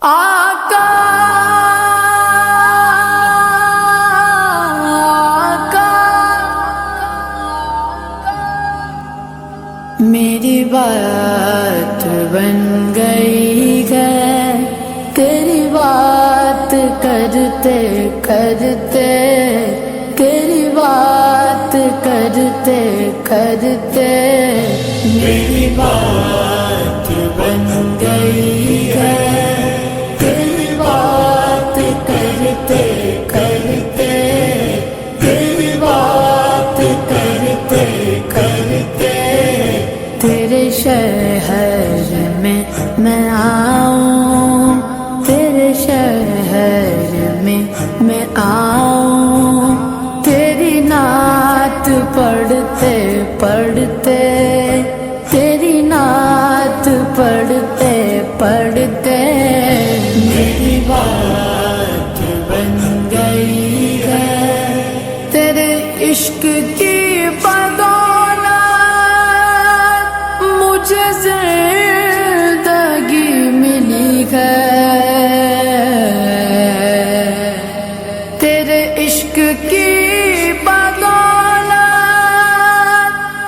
آقا میری بات بن گئی ہے، تیری بات کرتے کرتے، تیری بات کرتے کرتے میری بات بن گئی ہے، تیری بات کرتے کرتے، تیری بات کرتے کرتے تیرے شہر میں آؤں، تیرے شہر میں آؤں، تیری نعت پڑھتے پڑھتے، تیری نعت پڑھتے پڑھتے میری بات بن گئی ہے، تیرے عشق کی مجھے زندگی ملی ہے، تیرے عشق کی بدولت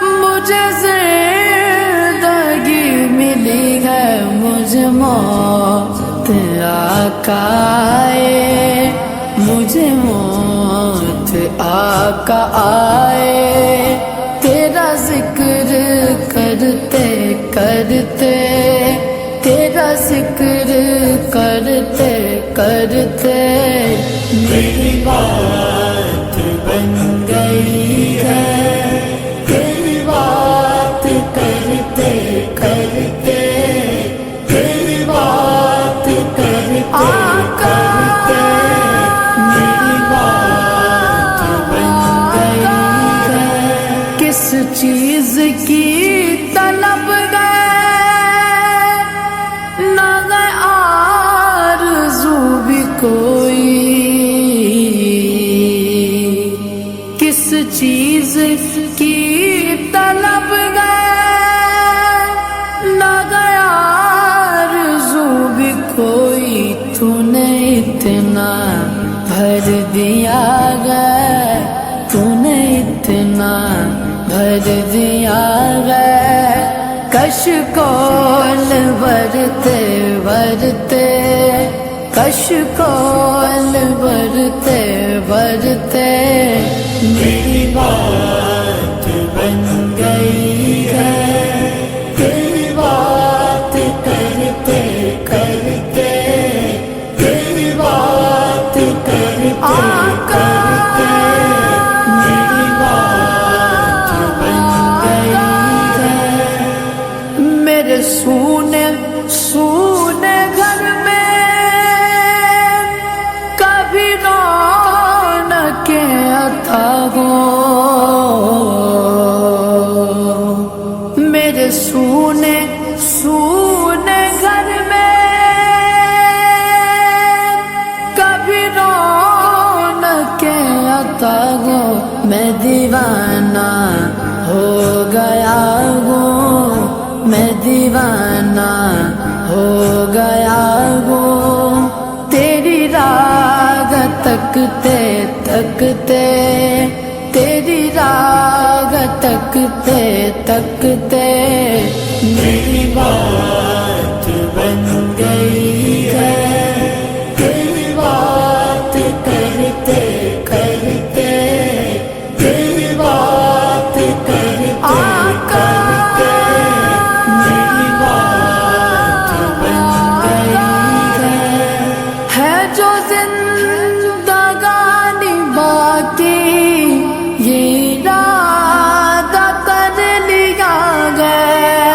مجھے زندگی ملی ہے، مجھے موت آقا آئے، مجھے موت آقا آئے، تیرا ذکر کرتے کرتے، تیرا ذکر کرتے کرتے میری بات بن گئی ہے، تیری بات کرتے کرتے، تیری بات کرتے کرتے میری بات بن گئی ہے، کس چیز کی طلب گئے نہ گئے آرزو بھی کوئی، کس چیز کی طلب گئے نہ گئے آرزو بھی کوئی، تو نے اتنا بھر دیا گیا، تو نے اتنا بھر دیا گیا، کش کول برتے برتے، کش کول برتے برتے میری بات بن گئی ہے، تیری بات کرتے کرتے، تیری بات کرتے کرتے میری بات بن گئی ہے، میرے سونے سونے گھر میں کبھی رونق عطا ہو، میرے سونے سونے گھر میں کبھی رونق عطا ہو، میں دیوانہ ہو گیا ہوں، میں دیوانہ ہو گیا ہوں، تیری راگ تکتے تکتے، تیری راگ تکتے تکتے میری بات بن گئی ہے، تیری بات کرتے کرتے، تیری بات کرتے کرتے میری بات بن گئی ہے، جو زندگانی باقی یہ ارادہ کر لیا گیا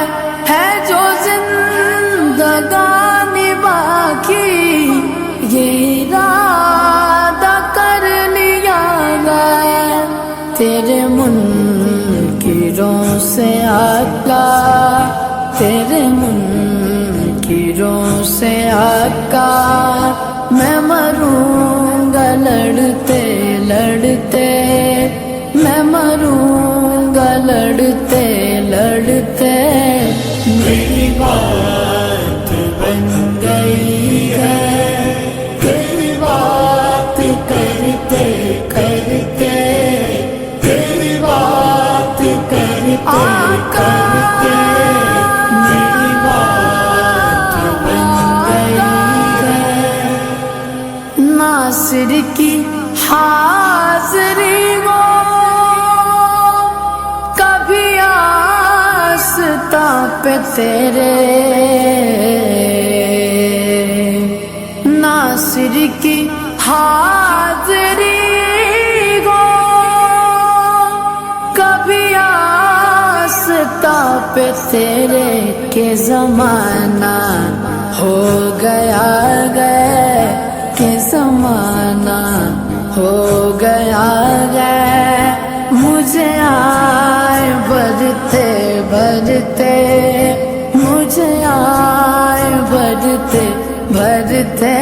ہے، جو زندگانی باقی یہ ارادہ کر لیا گیا، تیرے منکروں سے آقا، تیرے منکروں سے آقا میں مروں گا لڑتے لڑتے، میں مروں گا لڑتے لڑتے میری بات بن گئی ہے، حاضری وہ کبھی آستاں پہ تیرے ناصر کی حاضری وہ کبھی آستاں پہ تیرے کہ زمانہ ہو گیا گئے کہ زمانہ ہو گیا گئے مجھے آئے بڑھتے بڑھتے مجھے آئے بڑھتے بڑھتے